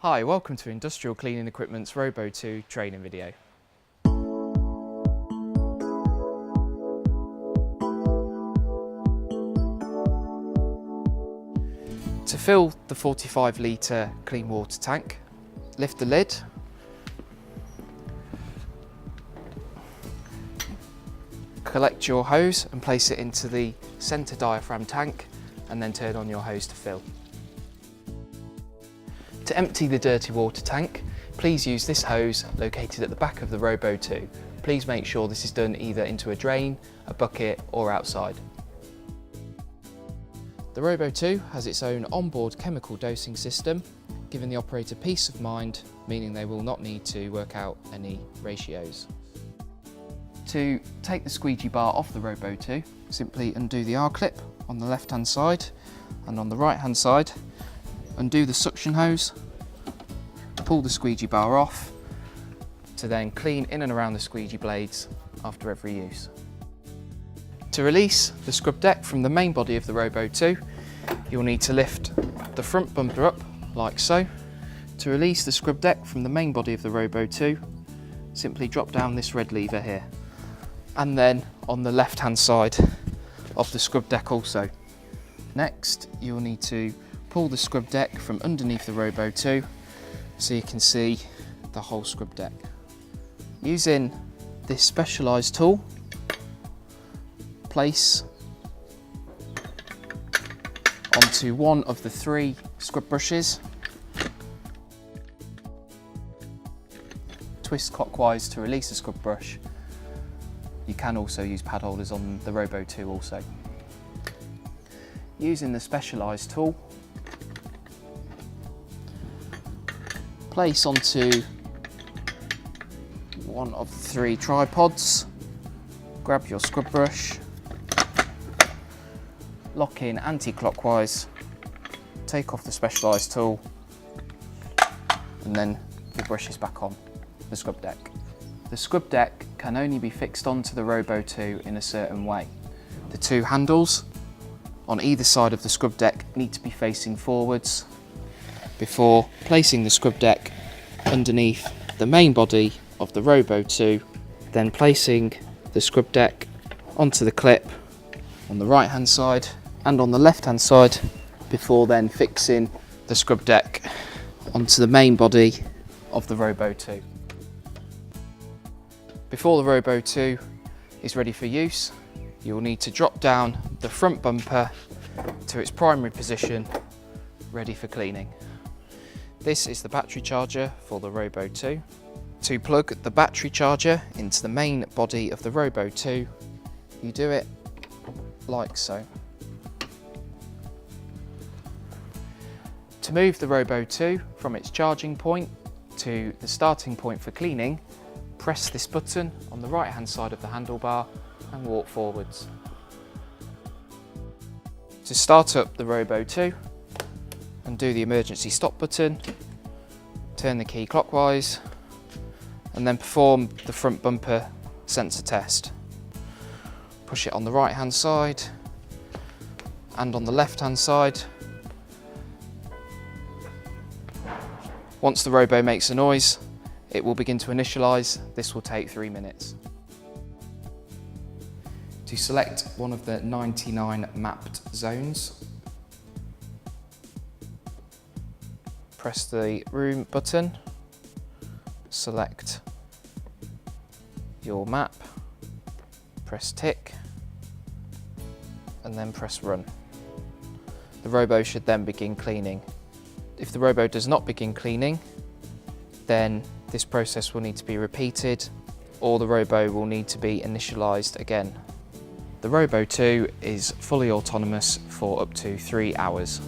Hi, welcome to Industrial Cleaning Equipment's Robo 2 training video. To fill the 45 litre clean water tank, lift the lid, collect your hose and place it into the centre diaphragm tank and then turn on your hose to fill. To empty the dirty water tank, please use this hose located at the back of the Robo 2. Please make sure this is done either into a drain, a bucket or outside. The Robo 2 has its own onboard chemical dosing system, giving the operator peace of mind, meaning they will not need to work out any ratios. To take the squeegee bar off the Robo 2, simply undo the R-clip on the left hand side, and on the right hand side undo the suction hose, pull the squeegee bar off to then clean in and around the squeegee blades after every use. To release the scrub deck from the main body of the Robo 2, you'll need to lift the front bumper up like so. To release the scrub deck from the main body of the Robo 2, simply drop down this red lever here, and then on the left hand side of the scrub deck also. Next, you'll need to pull the scrub deck from underneath the Robo 2 so you can see the whole scrub deck. Using this specialised tool, place onto one of the 3 scrub brushes, twist clockwise to release the scrub brush. You can also use pad holders on the Robo 2 also. Using the specialised tool, place onto one of the 3 tripods, grab your scrub brush, lock in anti-clockwise, take off the specialised tool, and then the brush is back on the scrub deck. The scrub deck can only be fixed onto the Robo 2 in a certain way. The 2 handles on either side of the scrub deck need to be facing forwards before placing the scrub deck underneath the main body of the Robo 2, then placing the scrub deck onto the clip on the right hand side and on the left hand side before then fixing the scrub deck onto the main body of the Robo 2. Before the Robo 2 is ready for use, you'll need to drop down the front bumper to its primary position, ready for cleaning. This is the battery charger for the Robo 2. To plug the battery charger into the main body of the Robo 2, you do it like so. To move the Robo 2 from its charging point to the starting point for cleaning, press this button on the right hand side of the handlebar and walk forwards. To start up the Robo 2, undo the emergency stop button, turn the key clockwise, and then perform the front bumper sensor test. Push it on the right hand side and on the left hand side. Once the Robo makes a noise, it will begin to initialise. This will take 3 minutes. To select one of the 99 mapped zones, press the room button, select your map, press tick, and then press run. The Robo should then begin cleaning. If the Robo does not begin cleaning, then this process will need to be repeated, or the Robo will need to be initialised again. The Robo 2 is fully autonomous for up to 3 hours.